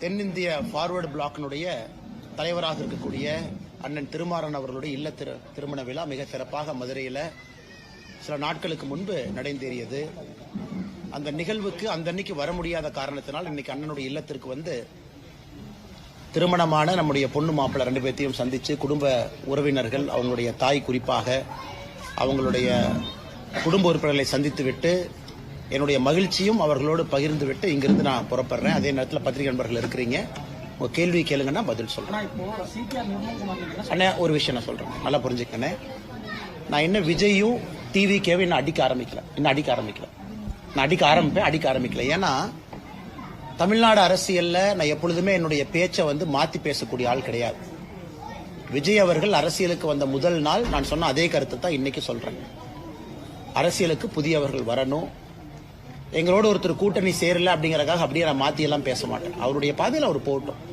தென்னிந்திய ஃபார்வர்டு பிளாக்கினுடைய தலைவராக இருக்கக்கூடிய அண்ணன் திருமாறன் அவர்களுடைய இல்ல திருமண விழா மிக சிறப்பாக மதுரையில் சில நாட்களுக்கு முன்பு நடைந்தேறியது. அந்த நிகழ்வுக்கு அந்த அன்னைக்கு வர முடியாத காரணத்தினால் இன்னைக்கு அண்ணனுடைய இல்லத்திற்கு வந்து திருமணமான நம்முடைய பொண்ணு மாப்பிள்ளை 2 பேர்த்தையும் சந்திச்சு குடும்ப உறவினர்கள், அவங்களுடைய தாய் குறிப்பாக அவங்களுடைய குடும்ப உறுப்பினர்களை சந்தித்து விட்டு என்னுடைய மகிழ்ச்சியும் அவர்களோடு பகிர்ந்து விட்டு இங்கிருந்து நான் புறப்படுறேன். அதே நேரத்தில் பத்திரிகை நண்பர்கள் இருக்கிறீங்க, உங்க கேள்வி கேளுங்கன்னா பதில் சொல்றேன். அண்ணா ஒரு விஷயம் நான் சொல்றேன், நல்லா புரிஞ்சுக்கண்ணே. நான் இன்னும் விஜயும் டிவிகேவும் இன்னும் அடிக்க ஆரம்பிக்கல. நான் அடிக்க ஆரம்பிக்கல. ஏன்னா தமிழ்நாடு அரசியல்ல நான் எப்பொழுதுமே என்னுடைய பேச்சை வந்து மாத்தி பேசக்கூடிய ஆள் கிடையாது. விஜய் அவர்கள் அரசியலுக்கு வந்த முதல் நாள் நான் சொன்ன அதே கருத்தை தான் இன்னைக்கு சொல்றேன். அரசியலுக்கு புதியவர்கள் வரணும், எங்களோட ஒருத்தர் கூட்டணி சேரல அப்படிங்கறதுக்காக அப்படியே நான் மாத்தி எல்லாம் பேச மாட்டேன். அவருடைய பாதையில் அவர் போகட்டும்.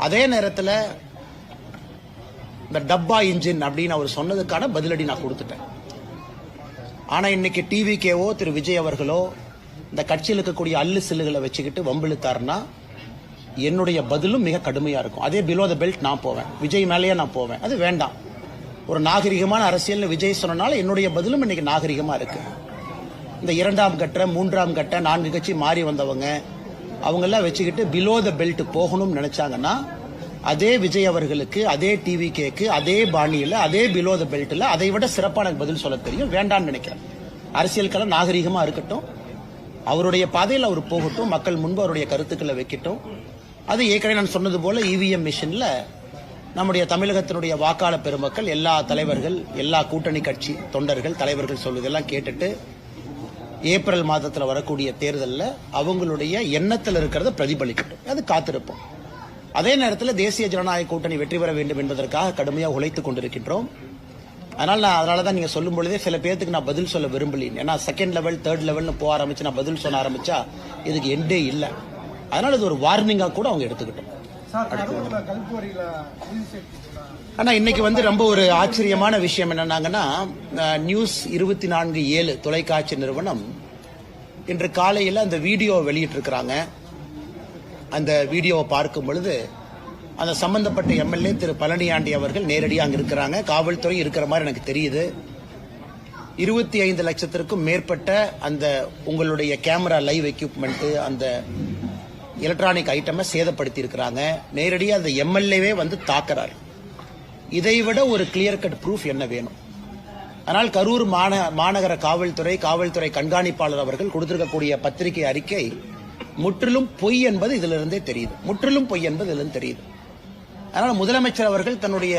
அதே நேரத்தில் இந்த டப்பா இன்ஜின் அப்படின்னு அவர் சொன்னதுக்கான பதிலடி நான் கொடுத்துட்டேன். ஆனா இன்னைக்கு டிவிகேவோ திரு விஜய் அவர்களோ இந்த கட்சியில் இருக்கக்கூடிய அல்லு சில்லுகளை வச்சுக்கிட்டு வம்பிழுத்தாருன்னா என்னுடைய பதிலும் மிக கடுமையா இருக்கும். அதே பிலோ த பெல்ட் நான் போவேன், விஜய் மேலேயே நான் போவேன். அது வேண்டாம். ஒரு நாகரிகமான அரசியல் விஜய் சொன்னனால என்னுடைய பதிலும் இன்னைக்கு நாகரிகமா இருக்கு. இந்த 2ஆம் கட்ட 3ஆம் கட்ட 4 கட்சி மாறி வந்தவங்க அவங்கெல்லாம் வச்சுக்கிட்டு பிலோ த பெல்ட் போகணும்னு நினைச்சாங்கன்னா அதே விஜய் அவர்களுக்கு, அதே டிவிகேக்கு, அதே பாணியில, அதே பிலோ த பெல்ட்ல அதை விட சிறப்பான பதில் சொல்ல தெரியும். வேண்டாம்னு நினைக்கிறேன். அரசியல் களம் நாகரிகமா இருக்கட்டும், அவருடைய பாதையில் அவர் போகட்டும், மக்கள் முன்பு அவருடைய கருத்துக்களை வைக்கட்டும். அது ஏற்கனவே நான் சொன்னது போல இவிஎம் மிஷின்ல நம்முடைய தமிழகத்தினுடைய வாக்காளர் பெருமக்கள், எல்லா தலைவர்கள், எல்லா கூட்டணி கட்சி தொண்டர்கள், தலைவர்கள் சொல்வதெல்லாம் கேட்டுட்டு ஏப்ரல் மாதத்தில் வரக்கூடிய தேர்தலில் அவங்களுடைய எண்ணத்தில் இருக்கிறத பிரதிபலிக்கட்டும். அது காத்திருப்போம். அதே நேரத்தில் தேசிய ஜனநாயக கூட்டணி வெற்றி பெற வேண்டும் என்பதற்காக கடுமையாக உழைத்துக் கொண்டிருக்கின்றோம். அதனால தான் நீங்க சொல்லும் பொழுதே சில பேருக்கு நான் பதில் சொல்ல விரும்பலீங்க. ஏன்னா 2nd லெவல் 3rd லெவல்னு போக ஆரம்பிச்சு நான் பதில் சொல்ல ஆரம்பிச்சா இதுக்கு எண்டே இல்லை. அதனால இது ஒரு வார்னிங்கா கூட அவங்க எடுத்துக்கிட்டோம். ஆனா இன்னைக்கு வந்து ரொம்ப ஒரு ஆச்சரியமான விஷயம் என்னன்னாங்கன்னா, நியூஸ் 24/7 தொலைக்காட்சி நிறுவனம் இன்று காலையில் அந்த வீடியோ வெளியிட்டு இருக்கிறாங்க. அந்த வீடியோவை பார்க்கும் பொழுது அந்த சம்பந்தப்பட்ட எம்எல்ஏ திரு பழனியாண்டி அவர்கள் நேரடியாக அங்க இருக்கிறாங்க. காவல்துறை இருக்கிற மாதிரி எனக்கு தெரியுது. 25 லட்சத்திற்கும் மேற்பட்ட அந்த உங்களுடைய கேமரா லைவ் எக்யூப்மெண்ட், அந்த எலக்ட்ரானிக் ஐட்டமை சேதப்படுத்தி இருக்கிறாங்க. நேரடியாக அந்த எம்எல்ஏவே வந்து தாக்குறாரு. இதைவிட ஒரு கிளியர் கட் ப்ரூஃப் என்ன வேணும்? ஆனால் கரூர் மாநகர காவல்துறை கண்காணிப்பாளர் அவர்கள் கொடுத்திருக்கக்கூடிய பத்திரிகை அறிக்கை முற்றிலும் பொய் என்பது இதிலிருந்தே தெரியுது. அதனால முதலமைச்சர் அவர்கள் தன்னுடைய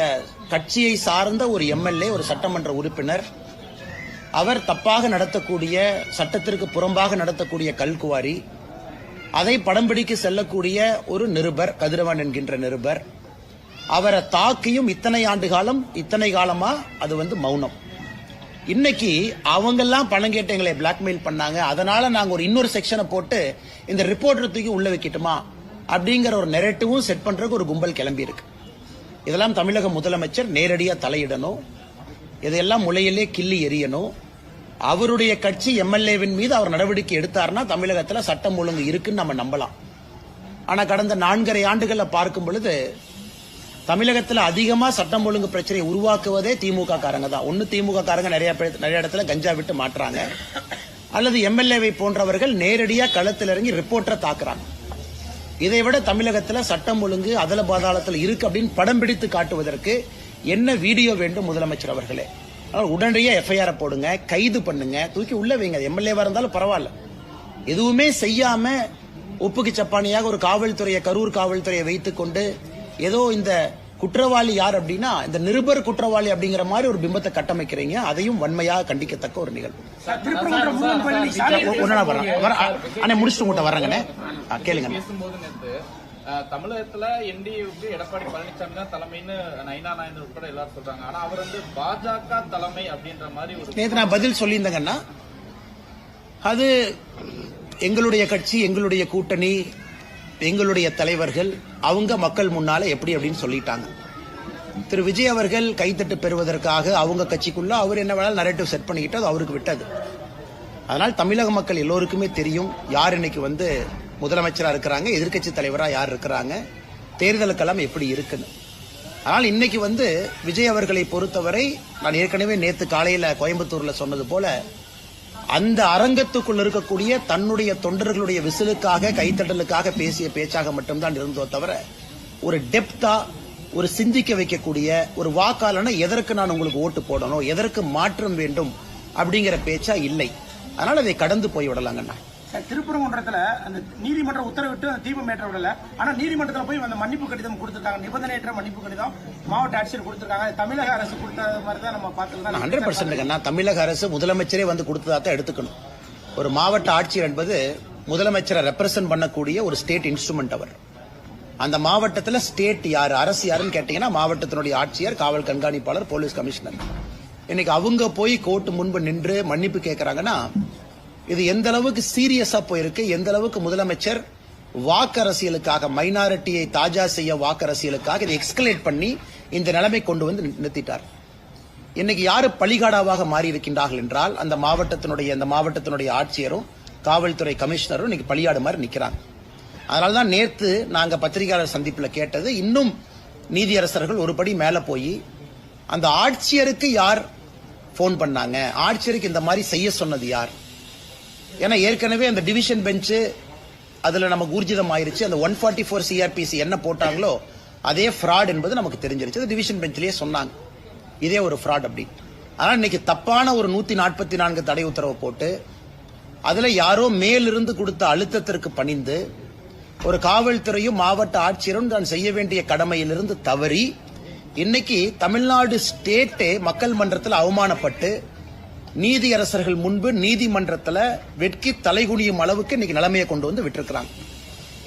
கட்சியை சார்ந்த ஒரு எம்எல்ஏ, ஒரு சட்டமன்ற உறுப்பினர், அவர் தப்பாக நடத்தக்கூடிய, சட்டத்திற்கு புறம்பாக நடத்தக்கூடிய கல்குவாரி, அதை படம் பிடிக்க செல்லக்கூடிய ஒரு நிருபர், கதிரவன் என்கின்ற நிருபர், அவரை தாக்கியும் இத்தனை காலமா அது வந்து மௌனம். இன்னைக்கு அவங்கெல்லாம் பணம் கேட்டு எங்களை பிளாக்மெயில் பண்ணாங்க, அதனால நாங்க ஒரு இன்னொரு செக்ஷனை போட்டு இந்த ரிப்போர்ட்டர் தூக்கி உள்ள வைக்கட்டுமா அப்படிங்கிற ஒரு நெரேட்டிவும் செட் பண்றதுக்கு ஒரு கும்பல் கிளம்பி இருக்கு. இதெல்லாம் தமிழக முதலமைச்சர் நேரடியா தலையிடணும். இதையெல்லாம் முளையிலே கிள்ளி எறியணும். அவருடைய கட்சி எம்எல்ஏவின் மீது அவர் நடவடிக்கை எடுத்தார்னா தமிழகத்துல சட்டம் ஒழுங்கு இருக்குன்னு நம்ம நம்பலாம். ஆனா கடந்த 4.5 ஆண்டுகளை பார்க்கும் பொழுது தமிழகத்துல அதிகமா சட்டம் ஒழுங்கு பிரச்சனையை உருவாக்குவதே திமுக காரங்க தான். ஒன்னு திமுக காரங்க நிறைய இடத்துல கஞ்சா விட்டு மாற்றாங்க, அல்லது எம்எல்ஏவை போன்றவர்கள் நேரடியா களத்தில் இறங்கி ரிப்போர்ட்டரை தாக்குறாங்க. இதை விட தமிழகத்துல சட்டம் ஒழுங்கு அதல பாதாளத்தில் இருக்கு அப்படின்னு படம் பிடித்து காட்டுவதற்கு என்ன வீடியோ வேண்டும் முதலமைச்சர் அவர்களே? உடனடியா எஃப்ஐஆர் போடுங்க, கைது பண்ணுங்க, தூக்கி உள்ள வைங்க. எம்எல்ஏவா இருந்தாலும் பரவாயில்ல. எதுவுமே செய்யாம உப்புக்கு சப்பானியாக ஒரு காவல்துறையை, கரூர் காவல்துறையை வைத்துக் கொண்டு ஏதோ இந்த குற்றவாளி யார் அப்படின்னா இந்த நிருபர் குற்றவாளி அப்படிங்கிற மாதிரி ஒரு பிம்பத்தை கட்டமைக்கிறீங்க. அதையும் வன்மையாக கண்டிக்கத்தக்க ஒரு நிகழ்வு. முடிச்சுட்டு உங்கள்கிட்ட வர்றேங்கண்ணே, கேளுங்க. தமிழகத்துல என்டிஏவுக்கு எடப்பாடி பழனிசாமி தான் தலைமைன்னு நைனா நாயந்தர் உட்பட எல்லாரும் சொல்றாங்க. ஆனா அவர் வந்து பாஜக தலைமை அப்படின்ற மாதிரி ஒரு நேற்று நான் பதில் சொல்லியிருந்தேங்கன்னா, அது எங்களுடைய கட்சி, எங்களுடைய கூட்டணி, எங்களுடைய தலைவர்கள் அவங்க மக்கள் முன்னால எப்படி அப்படின்னு சொல்லிட்டாங்க. திரு விஜய் அவர்கள் கைத்தட்டு பெறுவதற்காக அவங்க கட்சிக்குள்ள அவர் என்ன வேணாலும் நரேட்டிவ் செட் பண்ணிக்கிட்டு அது அவருக்கு விட்டது. அதனால் தமிழக மக்கள் எல்லோருக்குமே தெரியும் யார் இன்னைக்கு வந்து முதலமைச்சரா இருக்கிறாங்க, எதிர்க்கட்சி தலைவரா யார் இருக்கிறாங்க, தேர்தலுக்கெல்லாம் எப்படி இருக்குன்னு. ஆனால் இன்னைக்கு வந்து விஜய் அவர்களை பொறுத்தவரை நான் ஏற்கனவே நேத்து காலையில கோயம்புத்தூர்ல சொன்னது போல அந்த அரங்கத்துக்குள் இருக்கக்கூடிய தன்னுடைய தொண்டர்களுடைய விசிலுக்காக கைத்தட்டலுக்காக பேசிய பேச்சாக மட்டும்தான் இருந்தோ தவிர ஒரு டெப்தா ஒரு சிந்திக்க வைக்கக்கூடிய ஒரு வாக்காளன எதற்கு நான் உங்களுக்கு ஓட்டு போடணும், எதற்கு மாற்றம் வேண்டும் அப்படிங்கிற பேச்சா இல்லை. அதனால அதை கடந்து போய் விடலாங்கண்ணா. திருப்பரங்குன்றத்துல அந்த நீதிமன்ற உத்தரவிட்டு தீபம் ஏற்ற விடல. ஆனா நீதிமன்றத்துல போய் அந்த மன்னிப்பு கடிதம் கொடுத்திருக்காங்க, நிபந்தனையற்ற மன்னிப்பு கடிதம் மாவட்ட ஆட்சியர் கொடுத்திருக்காங்க. தமிழக அரசு கொடுத்த மாதிரி தான் நம்ம பார்த்துக்கலாம். 100% தமிழக அரசு முதலமைச்சரே வந்து கொடுத்ததா தான் எடுத்துக்கணும். ஒரு மாவட்ட ஆட்சியர் என்பது முதலமைச்சரை ரெப்ரசென்ட் பண்ணக்கூடிய ஒரு ஸ்டேட் இன்ஸ்ட்ருமெண்ட். அவர் அந்த மாவட்டத்தில் ஸ்டேட் யாரு, அரசு யாருன்னு கேட்டீங்கன்னா மாவட்டத்தினுடைய ஆட்சியர், காவல் கண்காணிப்பாளர், போலீஸ் கமிஷனர். இன்னைக்கு அவங்க போய் கோர்ட் முன்பு நின்று மன்னிப்பு கேட்கறாங்கன்னா இது எந்த அளவுக்கு சீரியஸா போயிருக்கு, எந்த அளவுக்கு முதலமைச்சர் வாக்கு அரசியலுக்காக மைனாரிட்டியை தாஜா செய்ய வாக்கு அரசியலுக்காக இதை எக்ஸ்கலேட் பண்ணி இந்த நிலைமை கொண்டு வந்து நிறுத்திட்டார். இன்னைக்கு யாரு பலிகாடாவாக மாறி இருக்கின்றார்கள் என்றால் அந்த மாவட்டத்தினுடைய ஆட்சியரும் காவல்துறை கமிஷனரும் இன்னைக்கு பலியாடு மாதிரி நிக்கிறாங்க. அதனாலதான் நேத்து நாங்க பத்திரிகையாளர் சந்திப்புல கேட்டது, இன்னும் நீதியரசர்கள் ஒரு படி மேல போய் அந்த ஆட்சியருக்கு யார் போன் பண்ணாங்க, ஆட்சியருக்கு இந்த மாதிரி செய்ய சொன்னது யார். ஏன்னா ஏற்கனவே அந்த டிவிஷன் பெஞ்ச் அதுல நமக்கு ஊர்ஜிதம் ஆயிருச்சு. அந்த 144 CRPC என்ன போட்டாங்களோ அதே ஃப்ராட் என்பது நமக்கு தெரிஞ்சிருச்சு. டிவிஷன் பெஞ்சிலேயே சொன்னாங்க இதே ஒரு ஃப்ராட் அப்படி. ஆனா இன்னைக்கு தப்பான ஒரு 144 தடை உத்தரவு போட்டு அதுல யாரோ மேலிருந்து கொடுத்த அழுத்தத்திற்கு பணிந்து ஒரு காவல்துறையும் மாவட்ட ஆட்சியரும் தான் செய்ய வேண்டிய கடமையிலிருந்து தவறி இன்னைக்கு தமிழ்நாடு ஸ்டேட்டே மக்கள் மன்றத்தில் அவமானப்பட்டு நீதியரசர்கள் முன்பு நீதிமன்றத்தில் வெட்கி தலைகுனியும் அளவுக்கு இன்னைக்கு நிலைமையை கொண்டு வந்து விட்டிருக்கிறாங்க.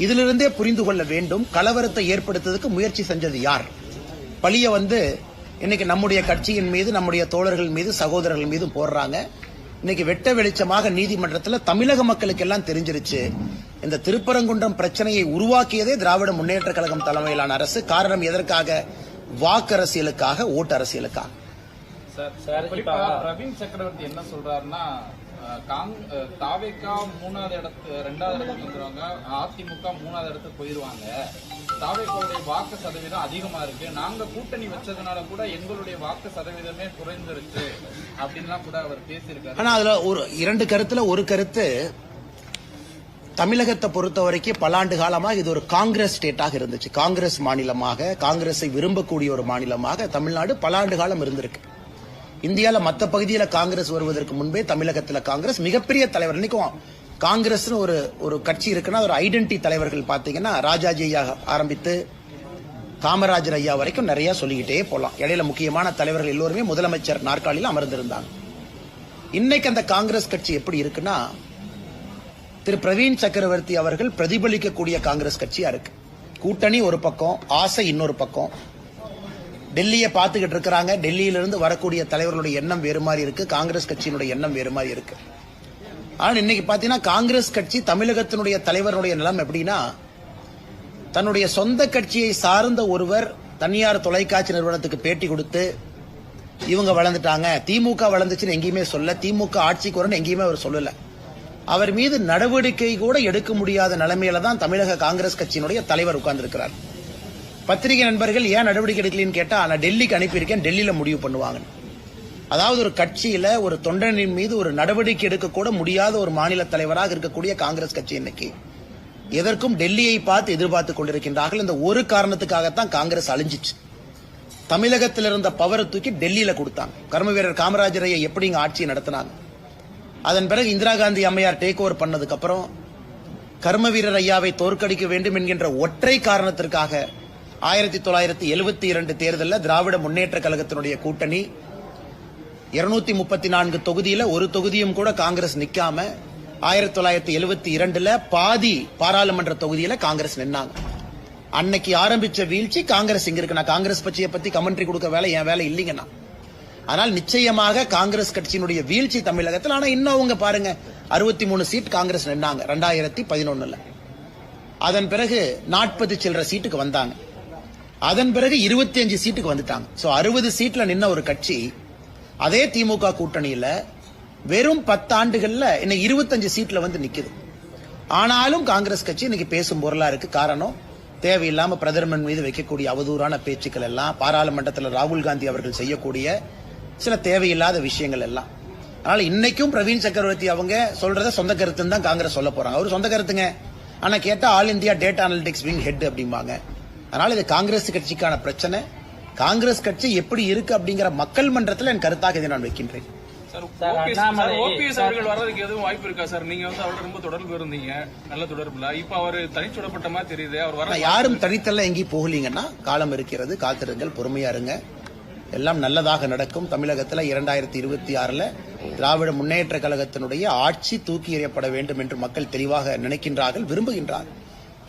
இதிலிருந்தே புரிந்து கொள்ள வேண்டும் கலவரத்தை ஏற்படுத்துவதற்கு முயற்சி செஞ்சது யார். பழிய வந்து இன்னைக்கு நம்முடைய கட்சியின் மீது, நம்முடைய தோழர்கள் மீது, சகோதரர்கள் மீது போடுறாங்க. இன்னைக்கு வெட்ட வெளிச்சமாக நீதிமன்றத்தில் தமிழக மக்களுக்கு எல்லாம் தெரிஞ்சிருச்சு இந்த திருப்பரங்குன்றம் பிரச்சனையை உருவாக்கியதே திராவிட முன்னேற்ற கழகம் தலைமையிலான அரசு. காரணம் எதற்காக? வாக்கு அரசியலுக்காக, ஓட்டு அரசியலுக்காக. பிரவீன் சக்கரவர்த்தி என்ன சொல்றாருன்னா தாவேகா 2வது இடத்துக்கு வந்துருவாங்க, அதிமுக 3வது இடத்துக்கு போயிருவாங்க. தாவேகாவுடைய வாக்கு சதவீதம் அதிகமா இருக்கு, நாங்க கூட்டணி வச்சதுனால கூட எங்களுடைய வாக்கு சதவீதமே குறைந்துருச்சு அப்படின்லாம் கூட அவர் பேசியிருக்காரு. ஆனா அதுல ஒரு 2 கருத்துல ஒரு கருத்து, தமிழகத்தை பொறுத்த வரைக்கும் பல ஆண்டு காலமாக இது ஒரு காங்கிரஸ் ஸ்டேட்டாக இருந்துச்சு. காங்கிரஸ் மாநிலமாக, காங்கிரஸை விரும்பக்கூடிய ஒரு மாநிலமாக தமிழ்நாடு பல ஆண்டு காலம் இருந்திருக்கு. இந்தியாவில் மற்ற பகுதியில் காங்கிரஸ் வருவதற்கு முன்பே தமிழகத்தில் காங்கிரஸ் மிகப்பெரிய தலைவர். இன்னைக்கும் காங்கிரஸ் ஒரு கட்சி இருக்குன்னா ஒரு ஐடென்டி தலைவர்கள் பாத்தீங்கன்னா ராஜாஜி ஐயா ஆரம்பித்து காமராஜர் ஐயா வரைக்கும் நிறைய சொல்லிக்கிட்டே போலாம். இடையில முக்கியமான தலைவர்கள் எல்லோருமே முதலமைச்சர் நாற்காலியில் அமர்ந்திருந்தாங்க. இன்னைக்கு அந்த காங்கிரஸ் கட்சி எப்படி இருக்குன்னா திரு பிரவீன் சக்கரவர்த்தி அவர்கள் பிரதிபலிக்கக்கூடிய காங்கிரஸ் கட்சியா இருக்கு. கூட்டணி ஒரு பக்கம், ஆசை இன்னொரு பக்கம். டெல்லியை பார்த்துக்கிட்டு இருக்கிறாங்க. டெல்லியிலிருந்து வரக்கூடிய தலைவர்களுடைய எண்ணம் வேறு மாதிரி இருக்கு, காங்கிரஸ் கட்சியினுடைய எண்ணம் வேறு மாதிரி இருக்கு. ஆனா இன்னைக்கு பாத்தீங்கன்னா காங்கிரஸ் கட்சி தமிழகத்தினுடைய தலைவருடைய நிலம் எப்படின்னா தன்னுடைய சொந்த கட்சியை சார்ந்த ஒருவர் தனியார் தொலைக்காட்சி நிறுவனத்துக்கு பேட்டி கொடுத்து இவங்க வளர்ந்துட்டாங்க, திமுக வளர்ந்துச்சுன்னு எங்கேயுமே சொல்ல, திமுக ஆட்சிக்கு வரணும் எங்கேயுமே அவர் சொல்லல. அவர் மீது நடவடிக்கை கூட எடுக்க முடியாத நிலைமையில தான் தமிழக காங்கிரஸ் கட்சியினுடைய தலைவர் உட்கார்ந்து இருக்கிறார். பத்திரிகை நண்பர்கள் ஏன் நடவடிக்கை எடுக்கலன்னு கேட்டா நான் டெல்லிக்கு அனுப்பியிருக்கேன், டெல்லியில முடிவு பண்ணுவாங்க. அதாவது ஒரு கட்சியில ஒரு தொண்டனின் மீது ஒரு நடவடிக்கை எடுக்க கூட முடியாத ஒரு மாநில தலைவராக இருக்கக்கூடிய காங்கிரஸ் கட்சி இன்னைக்கு எதற்கும் டெல்லியை பார்த்து எதிர்பார்த்துக் கொண்டிருக்கின்றார்கள். இந்த ஒரு காரணத்துக்காகத்தான் காங்கிரஸ் அழிஞ்சிச்சு. தமிழகத்தில் இருந்த பவரை தூக்கி டெல்லியில கொடுத்தாங்க. கர்ம வீரர் காமராஜரையை எப்படி இங்க ஆட்சியை நடத்தினாங்க. அதன் பிறகு இந்திரா காந்தி அம்மையார் டேக் ஓவர் பண்ணதுக்கு அப்புறம் கர்ம வீரர் ஐயாவை தோற்கடிக்க வேண்டும் என்கின்ற ஒற்றை காரணத்திற்காக 1972 தேர்தலில் திராவிட முன்னேற்ற கழகத்தினுடைய கூட்டணி 234 தொகுதியில ஒரு தொகுதியும் கூட காங்கிரஸ் நிக்காம 1972 பாதி பாராளுமன்ற தொகுதியில காங்கிரஸ் நின்னாங்க. அன்னைக்கு ஆரம்பிச்ச வீழ்ச்சி காங்கிரஸ் இங்க இருக்கு. நான் காங்கிரஸ் கட்சியை பத்தி கமெண்ட்ரி கொடுக்க வேலை என் வேலை இல்லைங்கண்ணா. ஆனால் நிச்சயமாக காங்கிரஸ் கட்சியினுடைய வீழ்ச்சி தமிழகத்தில். ஆனா இன்னும் அவங்க பாருங்க 63 சீட் காங்கிரஸ் நின்னாங்க 2011. அதன் பிறகு 40 சில்லற சீட்டுக்கு வந்தாங்க. அதன் பிறகு 25 சீட்டுக்கு வந்துட்டாங்க. சோ 60 சீட்ல நின்ன ஒரு கட்சி அதே திமுக கூட்டணியில வெறும் 10 ஆண்டுகள்ல இன்னைக்கு 25 சீட்ல வந்து நிக்குது. ஆனாலும் காங்கிரஸ் கட்சி இன்னைக்கு பேசும் பொருளா இருக்கு. காரணம், தேவையில்லாம பிரதமர் மீது வைக்கக்கூடிய அவதூறான பேச்சுக்கள் எல்லாம், பாராளுமன்றத்தில் ராகுல் காந்தி அவர்கள் செய்யக்கூடிய சில தேவையில்லாத விஷயங்கள் எல்லாம். அதனால இன்னைக்கும் பிரவீன் சக்கரவர்த்தி அவங்க சொல்றத சொந்த கருத்துன்னு தான் காங்கிரஸ் சொல்ல போறாங்க. அவரு சொந்த கருத்துங்க, ஆனா கேட்டா all India data analytics wing head அப்படிம்பாங்க. அதனால இது காங்கிரஸ் கட்சிக்கான பிரச்சனை. காங்கிரஸ் கட்சி எப்படி இருக்கு அப்படிங்கிற மக்கள் மன்றத்தில் என் கருத்தாக இதை நான் வைக்கின்றேன். ஓபிஎஸ் அவர்கள் வர்றதுக்கு எதுவும் வாய்ப்பு இருக்கா சார்? நீங்க வந்து அவரோட ரொம்ப தொடர்பு இருந்தீங்க, நல்ல தொடர்புல. இப்ப அவர் தனிச்சுடப்பட்ட மாதிரி தெரியுது. அவர் வர யாரும் தனித்தல்ல எங்கேயும் போகலீங்கன்னா காலம் இருக்கிறது, காத்திருங்கள், பொறுமையா இருங்க, எல்லாம் நல்லதாக நடக்கும். தமிழகத்தில் 2026 திராவிட முன்னேற்ற கழகத்தினுடைய ஆட்சி தூக்கி எறியப்பட வேண்டும் என்று மக்கள் தெளிவாக நினைக்கின்றார்கள், விரும்புகின்றார்கள்.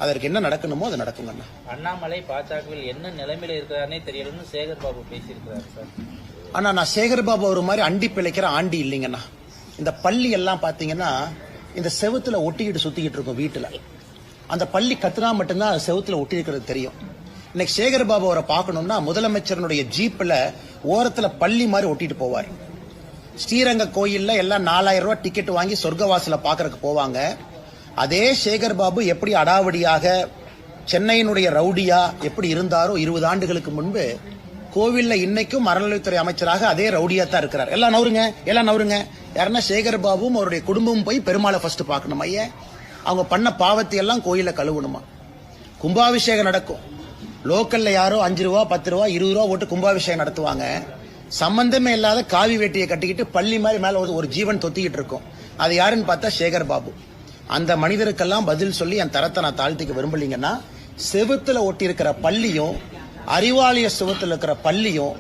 அதற்கு என்ன நடக்கணுமோ அது நடக்குங்க. அண்ணாமலை பாஜகவில் என்ன நிலைமையில இருக்கிறாரே தெரியலன்னு சேகர் பாபு பேசியிருக்கிறார் சார். ஆனா நான் சேகர் பாபு ஒரு மாதிரி அண்டி பிழைக்கிற ஆண்டி இல்லைங்கண்ணா. இந்த பள்ளி எல்லாம் பாத்தீங்கன்னா இந்த செவுத்துல ஒட்டிக்கிட்டு சுத்திக்கிட்டு இருக்கும் வீட்டுல. அந்த பள்ளி கத்துனா மட்டும்தான் செவுத்துல ஒட்டி இருக்கிறது தெரியும். இன்னைக்கு சேகர் பாபு அவரை பார்க்கணும்னா முதலமைச்சரனுடைய ஜீப்ல ஓரத்துல பள்ளி மாதிரி ஒட்டிட்டு போவார். ஸ்ரீரங்க கோயில்ல எல்லாம் 4000 ரூபாய் டிக்கெட் வாங்கி சொர்க்கவாசல பாக்குறதுக்கு போவாங்க. அதே சேகர் பாபு எப்படி அடாவடியாக சென்னையினுடைய ரவுடியா எப்படி இருந்தாரோ 20 ஆண்டுகளுக்கு முன்பு, கோவில்ல இன்னைக்கும் அறநிலையத்துறை அமைச்சராக அதே ரவுடியா தான் இருக்கிறார். எல்லாம் நவருங்க. யாருன்னா சேகர் பாபுவும் அவருடைய குடும்பமும் போய் பெருமாளை ஃபர்ஸ்ட் பார்க்கணும். ஐயா, அவங்க பண்ண பாவத்தை எல்லாம் கோயில கழுவணுமா? கும்பாபிஷேகம் நடக்கும். லோக்கல்ல யாரோ 5 ரூபா 10 ரூபா 20 ரூபா ஓட்டு கும்பாபிஷேகம் நடத்துவாங்க. சம்பந்தமே இல்லாத காவி வேட்டியை கட்டிக்கிட்டு பள்ளி மாதிரி மேல ஒரு ஜீவன் தொத்திக்கிட்டு இருக்கும். அது யாருன்னு பார்த்தா சேகர் பாபு. அந்த மனிதருக்கெல்லாம் பதில் சொல்லி என் தரத்தை நான் தாழ்த்திக்க விரும்பலீங்கன்னா, செவுத்துல ஒட்டி இருக்கிற பள்ளியும் அறிவாலய சுவத்தில் இருக்கிற பள்ளியும்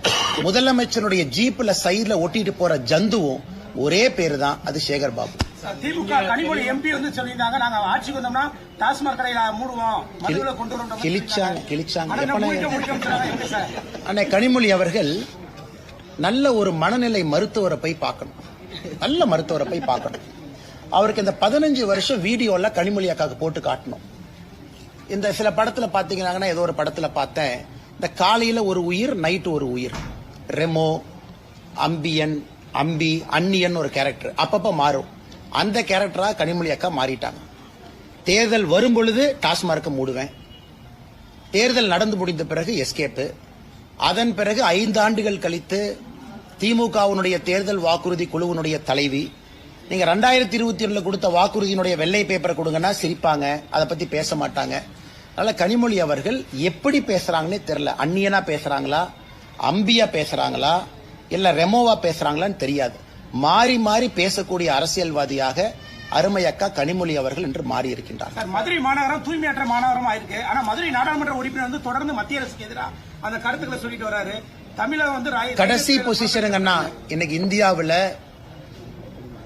முதலமைச்சருடைய ஜீப்ல சைடுல ஒட்டிட்டு போற ஜந்துவும் ஒரே பேரு தான், அது சேகர் பாபு. திமுக கனிமொழி எம்பி வந்து சொல்லியிருந்தாங்க, நாங்க ஆட்சிக்கு வந்தோம்னா டாஸ்மாக் கடையில மூடுவோம், மதுவில கொண்டு வரோம். கிழிச்சாங்க. அண்ணே கனிமொழி அவர்கள் நல்ல ஒரு மனநிலை மருத்துவரை போய் பார்க்கணும். நல்ல மருத்துவரை போய் பார்க்கணும். அவருக்கு இந்த 15 வருஷம் வீடியோல கனிமொழி அக்காக்கு போட்டு காட்டணும். இந்த சில படத்துல பாத்தீங்கன்னா, ஏதோ ஒரு படத்துல பார்த்தேன், இந்த காலையில ஒரு உயிர், நைட்டு ஒரு உயிர். ரெமோ, அம்பியன், அம்பி, அன்னியன் ஒரு கேரக்டர் அப்பப்ப மாறும். அந்த கேரக்டரா கனிமொழி அக்கா மாறிட்டாங்க. தேர்தல் வரும் பொழுது டாஸ்மார்க்க மூடுவேன், தேர்தல் நடந்து முடிந்த பிறகு எஸ்கேப்பு, அதன் பிறகு 5 ஆண்டுகள் கழித்து திமுகவினுடைய தேர்தல் வாக்குறுதி குழுவினுடைய தலைவி. நீங்க 2021 கொடுத்த வாக்குறுதியினுடைய வெள்ளை பேப்பரை கொடுங்கன்னா சிரிப்பாங்க, அதை பத்தி பேச மாட்டாங்க. அதனால கனிமொழி அவர்கள் எப்படி பேசுறாங்கன்னே தெரியல. அந்நியனா பேசுறாங்களா, அம்பியா பேசுறாங்களா, இல்ல ரெமோவா பேசுறாங்களான்னு தெரியாது. மாறி மாறி பேசக்கூடிய அரசியல்வாதியாக அருமை அக்கா கனிமொழி அவர்கள் என்று மாறி இருக்கின்றார். மதுரை மாநகரம் தூய்மையற்ற மாநகரமா இருக்கு. ஆனா மதுரை நாடாளுமன்ற உறுப்பினர் வந்து தொடர்ந்து மத்திய அரசுக்கு எதிராக அந்த கருத்துக்களை சொல்லிட்டு வராரு. தமிழகம் வந்து கடைசி பொசிஷனுங்கன்னா, இன்னைக்கு இந்தியாவில்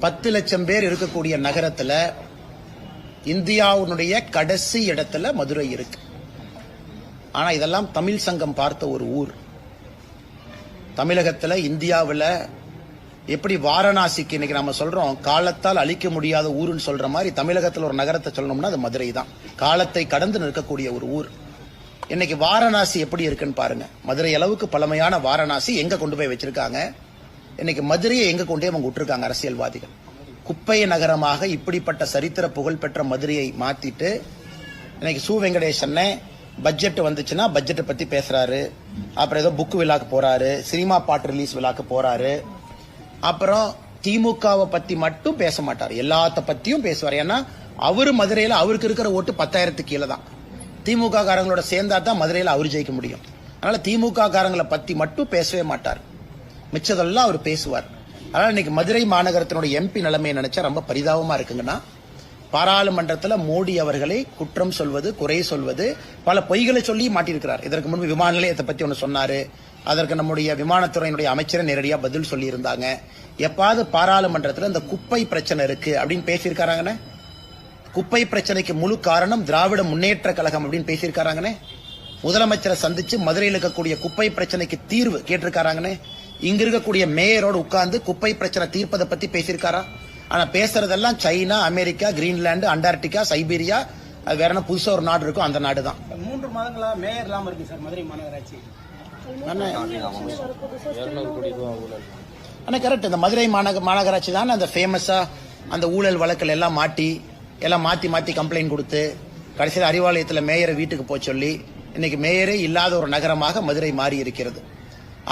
10 லட்சம் பேர் இருக்கக்கூடிய நகரத்துல இந்தியாவுடைய கடைசி இடத்துல மதுரை இருக்கு. ஆனா இதெல்லாம் தமிழ் சங்கம் பார்த்த ஒரு ஊர். தமிழகத்துல இந்தியாவில் எப்படி வாரணாசிக்கு இன்னைக்கு நம்ம சொல்றோம் காலத்தால் அழிக்க முடியாத ஊருன்னு சொல்ற மாதிரி, தமிழகத்தில் ஒரு நகரத்தை சொல்லணும்னா அது மதுரை தான். காலத்தை கடந்து நிற்கக்கூடிய ஒரு ஊர். இன்னைக்கு வாரணாசி எப்படி இருக்குன்னு பாருங்க. மதுரை அளவுக்கு பழமையான வாரணாசி எங்க கொண்டு போய் வச்சிருக்காங்க. இன்னைக்கு மதுரையை எங்க கொண்டே அவங்க விட்டுருக்காங்க அரசியல்வாதிகள். குப்பை நகரமாக இப்படிப்பட்ட சரித்திர புகழ் பெற்ற மதுரையை மாத்திட்டு இன்னைக்கு சு வெங்கடேசன் பட்ஜெட் வந்துச்சுன்னா பட்ஜெட்டை பத்தி பேசுறாரு, அப்புறம் ஏதோ புக் விழாக்கு போறாரு, சினிமா பாட்டு ரிலீஸ் விழாக்கு போறாரு, அப்புறம் திமுகவை பத்தி மட்டும் பேச மாட்டார், எல்லாத்த பத்தியும் பேசுவார். ஏன்னா அவரு மதுரையில அவருக்கு இருக்கிற ஓட்டு 10,000 கீழே தான். திமுக காரங்களோட சேர்ந்தா தான் மதுரையில அவரு ஜெயிக்க முடியும். அதனால திமுக காரங்களை பத்தி மட்டும் பேசவே மாட்டார், மிச்சதெல்லாம் அவர் பேசுவார். அதனால இன்னைக்கு மதுரை மாநகரத்தினுடைய எம்பி நிலைமையை நினைச்சா ரொம்ப பரிதாபமா இருக்குங்கன்னா, பாராளுமன்றத்தில் மோடி அவர்களை குற்றம் சொல்வது, குறை சொல்வது, பல பொய்களை சொல்லி மாட்டியிருக்கிறார். இதற்கு முன்பு விமான நிலையத்தை பத்தி ஒன்று சொன்னாரு, அதற்கு நம்முடைய விமானத்துறையினுடைய அமைச்சரை நேரடியாக பதில் சொல்லி இருந்தாங்க. எப்பாவது பாராளுமன்றத்தில் இந்த குப்பை பிரச்சனை இருக்கு அப்படின்னு பேசியிருக்காராங்கன்னு, குப்பை பிரச்சனைக்கு முழு காரணம் திராவிட முன்னேற்ற கழகம் அப்படின்னு பேசியிருக்காராங்கன்னு, முதலமைச்சரை சந்திச்சு மதுரையில் இருக்கக்கூடிய குப்பை பிரச்சனைக்கு தீர்வு கேட்டிருக்காராங்கன்னு, இங்க இருக்கக்கூடிய மேயரோடு உட்கார்ந்து குப்பை பிரச்சனை தீர்ப்பதை பத்தி பேசியிருக்காரா? ஆனா பேசுறதெல்லாம் China, America, Greenland, Antarctica, Siberia, அது வேற என்ன புதுசா ஒரு நாடு இருக்கும், அந்த நாடு தான். மாதங்களா மேயர் இல்லாம இருக்கு சார் மதுரை மாநகராட்சி. அண்ணே 200 கோடி ரூபாய் ஊழல். அண்ணா கரெக்ட். இந்த மதுரை மாநகராட்சி தான் அந்த ஃபேமஸா அந்த ஊழல் வழக்கில் எல்லாம் மாத்தி மாத்தி கம்ப்ளைண்ட் கொடுத்து கடைசியில் அறிவாலயத்தில் மேயரை வீட்டுக்கு போய் சொல்லி இன்னைக்கு மேயரே இல்லாத ஒரு நகரமாக மதுரை மாறி இருக்கிறது.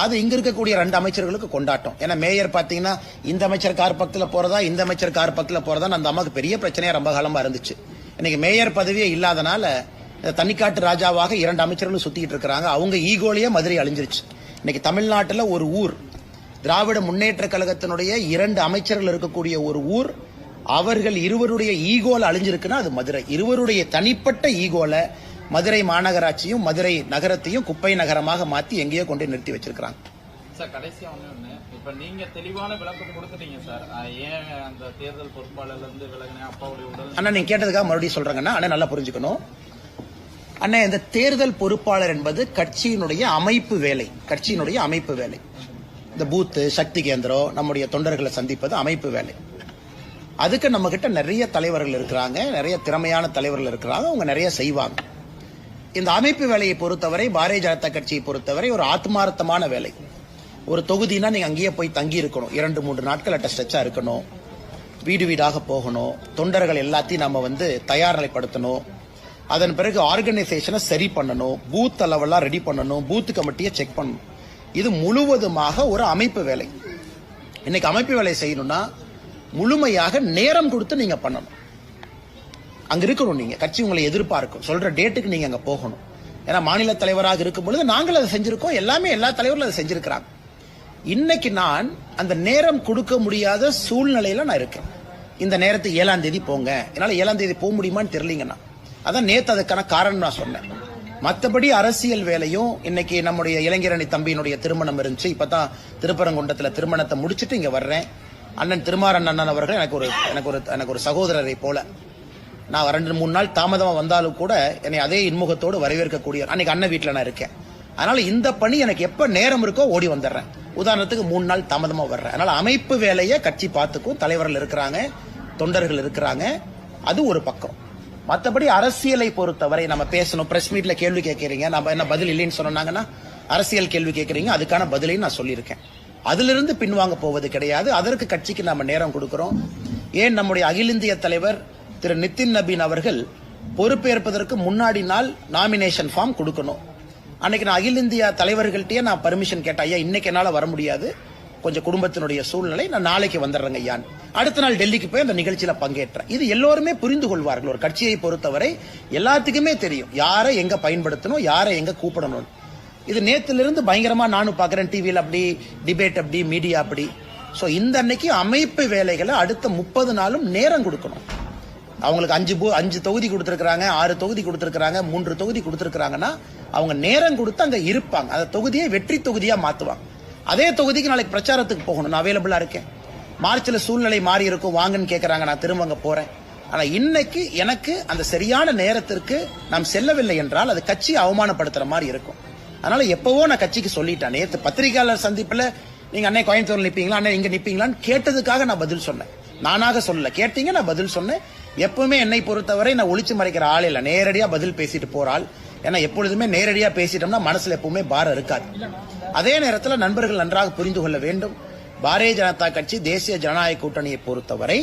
அது இங்க இருக்கக்கூடிய 2 அமைச்சர்களுக்கு கொண்டாட்டம். ஏன்னா மேயர் பாத்தீங்கன்னா இந்த அமைச்சர் கார் பக்கத்துல போறதா இந்த அமைச்சர் கார் பக்கத்துல போறதா அந்த அம்மாவுக்கு பெரிய பிரச்சனையா ரொம்ப காலமா இருந்துச்சு. இன்னைக்கு மேயர் பதவியே இல்லாதனால தனிக்காட்டு ராஜாவாக 2 அமைச்சர்களும் சுத்திட்டு இருக்காங்க. அவங்க ஈகோலயே மதுரை அழிஞ்சிருச்சு. இன்னைக்கு தமிழ்நாட்டில் ஒரு ஊர் திராவிட முன்னேற்ற கழகத்தினுடைய 2 அமைச்சர்கள் இருக்கக்கூடிய ஒரு ஊர் அவர்கள் இருவருடைய ஈகோல அழிஞ்சிருக்குன்னா அது மதுரை. இருவருடைய தனிப்பட்ட ஈகோல மதுரை மாநகராட்சியும் மதுரை நகரத்தையும் குப்பை நகரமாக மாத்தி எங்கேயோ கொண்டு நிறுத்தி வச்சிருக்காங்க. சார் கடைசியா ஒண்ணு, இப்ப நீங்க தெளிவான விளக்கம் கொடுத்துட்டீங்க சார். ஏன் அந்த தேர்தல் பொறுப்பாளர்ல இருந்து விலகின அப்பாவுடைய உடல். அண்ணா நீங்க கேட்டதுக்காக மறுபடியும் சொல்றாங்கன்னா அண்ணா நல்லா புரிஞ்சுக்கணும். அண்ணா இந்த தேர்தல் பொறுப்பாளர் என்பது கட்சியினுடைய அமைப்பு வேலை. இந்த பூத்து சக்தி கேந்திரம் நம்முடைய தொண்டர்களை சந்திப்பது அமைப்பு வேலை. அதுக்கு நம்ம கிட்ட நிறைய தலைவர்கள் இருக்கிறாங்க, நிறைய திறமையான தலைவர்கள் இருக்கிறாங்க, அவங்க நிறைய செய்வாங்க. இந்த அமைப்பு வேலையை பொறுத்தவரை பாரதிய ஜனதா கட்சியை பொறுத்தவரை ஒரு ஆத்மார்த்தமான வேலை. ஒரு தொகுதினா நீங்க அங்கேயே போய் தங்கி இருக்கணும், 2-3 நாட்கள் அட்டஸ்டா இருக்கணும், வீடு வீடாக போகணும், தொண்டர்கள் எல்லாத்தையும் நம்ம தயார் நிலைப்படுத்தணும், அதன் பிறகு ஆர்கனைசேஷனை சரி பண்ணணும், பூத் அளவெல்லாம் ரெடி பண்ணணும், பூத் கமிட்டியை செக் பண்ணணும். இது முழுவதுமாக ஒரு அமைப்பு வேலை. இன்னைக்கு அமைப்பு வேலை செய்யணும்னா முழுமையாக நேரம் கொடுத்து நீங்க பண்ணணும். அங்க இருக்கணும், நீங்க கட்சி உங்களை எதிர்பார்க்கும், சொல்ற டேட்டுக்கு நீங்க அங்க போகணும். ஏன்னா மாநில தலைவராக இருக்கும் பொழுது நாங்கள் அதை செஞ்சிருக்கோம், எல்லா தலைவர்களும் அதை செஞ்சிருக்கிறாங்க. இன்னைக்கு நான் அந்த நேரம் கொடுக்க முடியாத சூழ்நிலையில நான் இருக்கேன். இந்த நேரத்துக்கு 7ஆம் தேதி போங்க, என்னால 7ஆம் தேதி போக முடியுமான்னு தெரியலீங்கன்னா அதான் நேத்து அதுக்கான காரணம் நான் சொன்னேன். மற்றபடி அரசியல் வேலையும் இன்னைக்கு நம்முடைய இளைஞரணி தம்பியினுடைய திருமணம் இருந்துச்சு. இப்பதான் திருப்பரங்குன்றத்துல திருமணத்தை முடிச்சுட்டு இங்க வர்றேன். அண்ணன் திருமாறன் அண்ணன் அவர்கள் எனக்கு ஒரு சகோதரரை போல. நான் 2-3 நாள் தாமதமா வந்தாலும் கூட என்னை அதே இன்முகத்தோடு வரவேற்கக்கூடிய அன்னைக்கு அண்ணன் வீட்டுல நான் இருக்கேன். அதனால இந்த பணி எனக்கு எப்ப நேரம் இருக்கோ ஓடி வந்துடுறேன். உதாரணத்துக்கு 3 நாள் தாமதமா வர்றேன். அதனால அமைப்பு வேலையை கட்சி பார்த்துக்கும், தலைவர்கள் இருக்கிறாங்க, தொண்டர்கள் இருக்கிறாங்க, அது ஒரு பக்கம். மற்றபடி அரசியலை பொறுத்தவரை நம்ம பேசணும். பிரஸ் மீட்ல கேள்வி கேட்கறீங்க, நம்ம என்ன பதில் இல்லைன்னு சொன்னாங்கன்னா அரசியல் கேள்வி கேட்கறீங்க, அதுக்கான பதிலையும் நான் சொல்லியிருக்கேன். அதிலிருந்து பின்வாங்க போவது கிடையாது. அதற்கு கட்சிக்கு நம்ம நேரம் கொடுக்கிறோம். ஏன் நம்முடைய அகில இந்திய தலைவர் திரு நிதின் நபீன் அவர்கள் பொறுப்பேற்பதற்கு முன்னாடி நாள் நாமினேஷன் ஃபார்ம் கொடுக்கணும். அன்னைக்கு நான் அகில இந்திய தலைவர்கள்ட்டே நான் பர்மிஷன் கேட்டேன், ஐயா இன்னைக்கு என்னால வர முடியாது, கொஞ்சம் குடும்பத்தினுடைய சூழ்நிலை, நான் நாளைக்கு வந்துடுறேங்க ஐயான். அடுத்த நாள் டெல்லிக்கு போய் அந்த நிகழ்ச்சியில பங்கேற்றேன். இது எல்லோருமே புரிந்து கொள்வார்கள். ஒரு கட்சியை பொறுத்தவரை எல்லாத்துக்குமே தெரியும் யாரை எங்க பயன்படுத்தணும், யாரை எங்க கூப்பிடணும். இது நேத்திலிருந்து பயங்கரமா நானும் பாக்குறேன், டிவியில் அப்படி டிபேட், அப்படி மீடியா அப்படி. சோ இந்த அன்னைக்கு அமைப்பு வேலைகளை அடுத்த 30 நாளும் நேரம் கொடுக்கணும். அவங்களுக்கு 5 தொகுதி கொடுத்திருக்காங்க, 6 தொகுதி கொடுத்திருக்காங்க, 3 தொகுதி கொடுத்திருக்காங்கன்னா அவங்க நேரம் கொடுத்து அங்க இருப்பாங்க. அந்த தொகுதியை வெற்றி தொகுதியா மாத்துவாங்க. அதே தொகுதிக்கு நாளைக்கு பிரச்சாரத்துக்கு போகணும், நான் அவைலபிளா இருக்கேன். மார்ச்ல சூழ்நிலை மாறி இருக்கும், வாங்கன்னு கேட்கறாங்க, நான் திரும்ப அங்க போறேன். ஆனா இன்னைக்கு எனக்கு அந்த சரியான நேரத்திற்கு நாம் செல்லவில்லை என்றால் அது கட்சி அவமானப்படுத்துற மாதிரி இருக்கும். அதனால எப்பவோ நான் கட்சிக்கு சொல்லிட்டேன். நேற்று பத்திரிகையாளர் சந்திப்புல நீங்க அண்ணே கோயம்புத்தூர்ல நிப்பீங்களா, அண்ணே இங்க நிப்பீங்களான்னு கேட்டதுக்காக நான் பதில் சொன்னேன். நானாக சொல்லல, கேட்டீங்க, நான் பதில் சொன்னேன். எப்பவுமே என்னை பொறுத்தவரை நான் ஒளிச்சு மறைக்கிற ஆள் இல்ல, நேரடியா பதில் பேசிட்டு போறாள். ஏன்னா எப்பொழுதுமே நேரடியா பேசிட்டோம்னா மனசுல எப்பவுமே பாரம் இருக்காது. அதே நேரத்தில் நண்பர்கள் நன்றாக புரிந்து கொள்ள வேண்டும், பாரதிய ஜனதா கட்சி தேசிய ஜனநாயக கூட்டணியை பொறுத்தவரை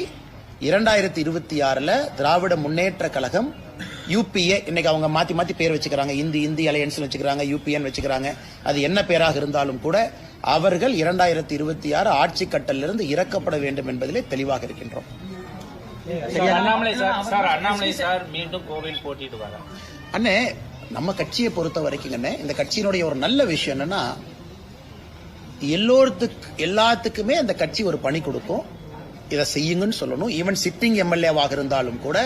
2026 திராவிட முன்னேற்ற கழகம் யூபிஏ, இன்னைக்கு அவங்க மாத்தி பேர் வச்சுக்கிறாங்க, இந்தி அலையன்ஸ் வச்சுக்கிறாங்க, யூபிஎன் வச்சுக்கிறாங்க. அது என்ன பேராக இருந்தாலும் கூட அவர்கள் 2026 ஆட்சி கட்டலிலிருந்து இறக்கப்பட வேண்டும் என்பதிலே தெளிவாக இருக்கின்றோம். அண்ணாமலை சார் மீண்டும் கோவில் போட்டிடுவாங்க. அண்ணே நம்ம கட்சியை பொறுத்த வரைக்கும் இந்த கட்சியினுடைய ஒரு நல்ல விஷயம் என்னன்னா எல்லாத்துக்குமே அந்த கட்சி ஒரு பணி கொடுக்கும், இதை செய்யுங்கன்னு சொல்லணும். ஈவன் சிட்டிங் எம்எல்ஏவாக இருந்தாலும் கூட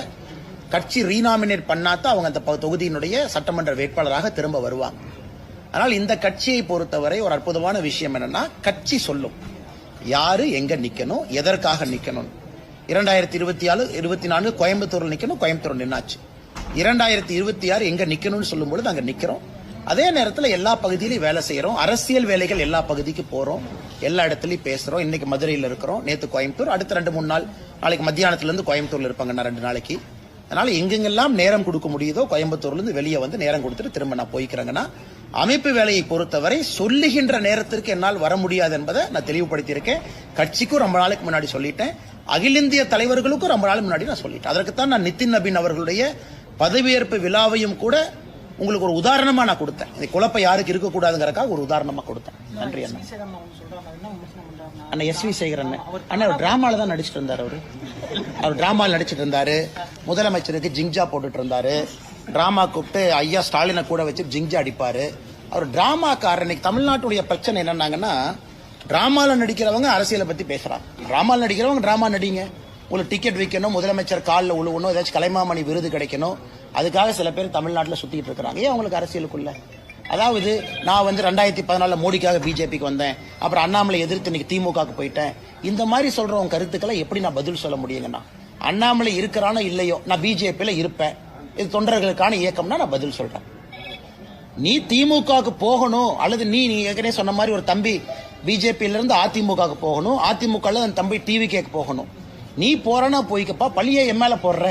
கட்சி ரீநாமினேட் பண்ணாதான் அவங்க அந்த தொகுதியினுடைய சட்டமன்ற வேட்பாளராக திரும்ப வருவாங்க. ஆனால் இந்த கட்சியை பொறுத்தவரை ஒரு அற்புதமான விஷயம் என்னன்னா கட்சி யாரு எங்க நிக்கணும், எதற்காக நிக்கணும். 2024 கோயம்புத்தூர்ல நிக்கணும், கோயம்புத்தூர் நின்னாச்சு. 2026 எங்க நிக்கணும்னு சொல்லும் பொழுது அங்க நிக்கிறோம். அதே நேரத்தில் எல்லா பகுதியிலும் வேலை செய்யறோம். அரசியல் வேலைகள் எல்லா பகுதிக்கு போறோம், எல்லா இடத்துலயும் பேசுறோம். இன்னைக்கு மதுரையில் இருக்கிறோம், நேத்து கோயம்புத்தூர், அடுத்த 2-3 நாள், நாளைக்கு மத்தியானத்துல இருந்து கோயம்புத்தூர்ல இருப்பாங்க 2 நாளைக்கு. அதனால எங்கெங்கெல்லாம் நேரம் கொடுக்க முடியுதோ கோயம்புத்தூர்ல இருந்து வெளியே வந்து நேரம் கொடுத்துட்டு திரும்ப நான் போய்க்கிறேங்கன்னா, அமைப்பு வேலையை பொறுத்தவரை சொல்லுகின்ற நேரத்திற்கு என்னால் வர முடியாது என்பதை நான் தெளிவுபடுத்தியிருக்கேன். கட்சிக்கும் ரொம்ப நாளைக்கு முன்னாடி சொல்லிட்டேன், அகில இந்திய தலைவர்களுக்கும் ரொம்ப நாள் முன்னாடி நான் சொல்லிட்டேன். அதற்குத்தான் நான் நிதின் நபீன் அவர்களுடைய பதவியேற்பு விழாவையும் கூட உங்களுக்கு ஒரு உதாரணமா நான் கொடுத்தேன். இந்த குழப்பம் யாருக்கு இருக்கக்கூடாதுங்கிறக்காக ஒரு உதாரணமா கொடுத்தேன். நன்றி அண்ணா. அண்ணா எஸ் வி சேகர் அண்ணா ஒரு டிராமால தான் நடிச்சிட்டு இருந்தாரு. அவர் டிராமாவில் நடிச்சிட்டு இருந்தாரு. முதலமைச்சருக்கு ஜிங்ஜா போட்டுட்டு இருந்தாரு. டிராமா கூப்பிட்டு ஐயா ஸ்டாலினை கூட வச்சு ஜிங்ஜா அடிப்பாரு. அவர் டிராமாக்காரர். இன்னைக்கு தமிழ்நாட்டுடைய பிரச்சனை என்னன்னாங்கன்னா, டிராமால நடிக்கிறவங்க அரசியலை பத்தி பேசுறாங்க. டிராமால நடிக்கிறவங்க டிராமா நடிங்க. உங்களுக்கு டிக்கெட் விற்கணும், முதலமைச்சர் காலில் உழுவணும், ஏதாச்சும் கலைமாமணி விருது கிடைக்கணும், அதுக்காக சில பேர் தமிழ்நாட்டில் சுத்திட்டு இருக்கிறாங்க. ஏன் அவங்களுக்கு அரசியலுக்குள்ள? அதாவது நான் வந்து 2014 மோடிக்காக பிஜேபிக்கு வந்தேன், அப்புறம் அண்ணாமலை எதிர்த்து இன்னைக்கு திமுகவுக்கு போயிட்டேன், இந்த மாதிரி சொல்றவங்க கருத்துக்களை எப்படி நான் பதில் சொல்ல முடியுங்கன்னா? அண்ணாமலை இருக்கிறானோ இல்லையோ, நான் பிஜேபியில இருப்பேன், இது தொண்டர்களுக்கான இயக்கம்னா நான் பதில் சொல்றேன். நீ திமுகவுக்கு போகணும், அல்லது நீ ஏற்கனவே சொன்ன மாதிரி ஒரு தம்பி பிஜேபியில இருந்து அதிமுகவுக்கு போகணும், அதிமுக அந்த தம்பி டிவிகேக்கு போகணும். நீ போறனா போய்க்கப்பா, பழிய என் மேல போடுற.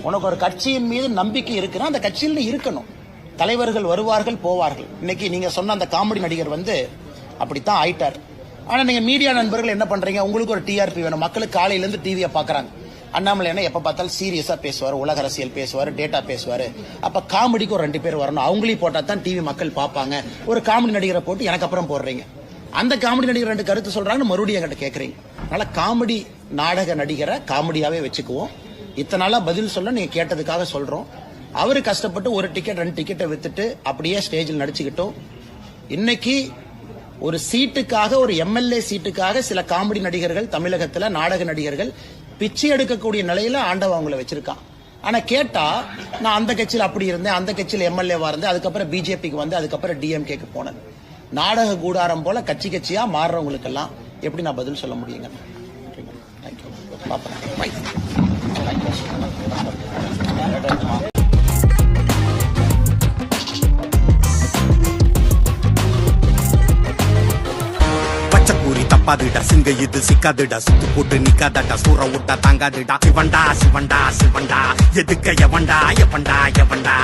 உனக்கு ஒரு கட்சியின் மீது நம்பிக்கை இருக்குன்னா அந்த கட்சியில் இருக்கணும். தலைவர்கள் வருவார்கள் போவார்கள். இன்னைக்கு நீங்க சொன்ன அந்த காமெடி நடிகர் வந்து அப்படித்தான் ஆயிட்டார். ஆனா நீங்க மீடியா நண்பர்கள் என்ன பண்றீங்க? உங்களுக்கு ஒரு டிஆர்பி வேணும். மக்களுக்கு காலையில இருந்து டிவியை பாக்குறாங்க. அண்ணாமலை என்ன எப்ப பார்த்தாலும் சீரியஸா பேசுவாரு, உலக அரசியல் பேசுவாரு, டேட்டா பேசுவாரு. அப்ப காமெடிக்கு ஒரு 2 பேர் வரணும். அவங்களையும் போட்டா தான் டிவி மக்கள் பார்ப்பாங்க. ஒரு காமெடி நடிகரை போட்டு எனக்கு அப்புறம் போடுறீங்க. அந்த காமெடி நடிகர் 2 கருத்து சொல்றாங்கன்னு மறுபடியும் என்கிட்ட கேட்கறீங்க. அதனால காமெடி நாடக நடிகரை காமெடியாவே வச்சுக்குவோம். இத்தனை நாளா பதில் சொல்ல நீங்க கேட்டதுக்காக சொல்றோம். அவரு கஷ்டப்பட்டு ஒரு டிக்கெட் 2 டிக்கெட்டை வித்துட்டு அப்படியே ஸ்டேஜில் நடிச்சுக்கிட்டோம். இன்னைக்கு ஒரு சீட்டுக்காக, ஒரு எம்எல்ஏ சீட்டுக்காக சில காமெடி நடிகர்கள் தமிழகத்துல, நாடக நடிகர்கள் பிச்சை எடுக்கக்கூடிய நிலையில ஆண்டவன் அவங்கள வச்சிருக்கான். ஆனா கேட்டா நான் அந்த கட்சியில் அப்படி இருந்தேன், அந்த கட்சியில் எம்எல்ஏவா இருந்தேன், அதுக்கப்புறம் பிஜேபிக்கு வந்து அதுக்கப்புறம் டிஎம்கேக்கு போனேன். நாடக கூடாரம் போல கட்சி கட்சியா மாறுறவங்களுக்கெல்லாம் எப்படி நான் பதில் சொல்ல முடியுங்க? பச்சைக்கூறி தப்பாதுடா, சிங்க இது சிக்காதுடா, சுத்து போட்டு நிக்காதடா, சூற விட்டா தாங்காதுடா. சிவண்டா சிவண்டா சிவண்டா, எதுக்க எவண்டா எவண்டா எவண்டா.